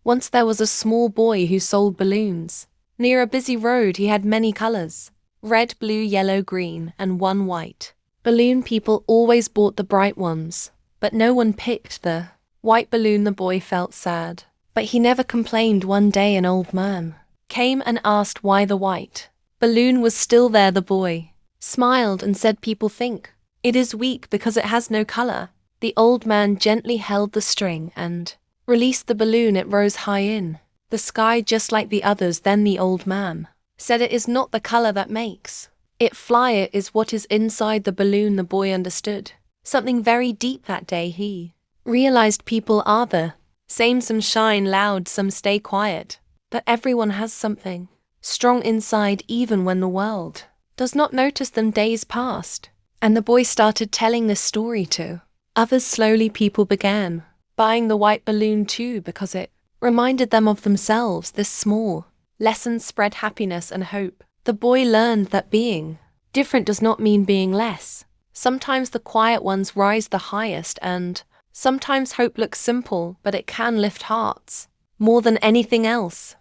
Once there was a small boy who sold balloons. Near a busy road he had many colors: red, blue, yellow, green, and one white. Balloon people always bought the bright ones, but no one picked the white balloon. The boy felt sad, but he never complained. One day an old man came and asked why the white balloon was still there. The boy smiled and said, "People think it is weak because it has no color." The old man gently held the string and released the balloon. It rose high in the sky just like the others. Then the old man said, "It is not the color that makes it fly, it is what is inside the balloon." The boy understood something very deep that day. He realized people are the same. Some shine loud, some stay quiet, but everyone has something strong inside even when the world does not notice them. Days passed, and the boy started telling this story to others. Slowly people began buying the white balloon too because it reminded them of themselves. This small lesson spread happiness and hope. The boy learned that being different does not mean being less. Sometimes the quiet ones rise the highest, and sometimes hope looks simple, but it can lift hearts more than anything else.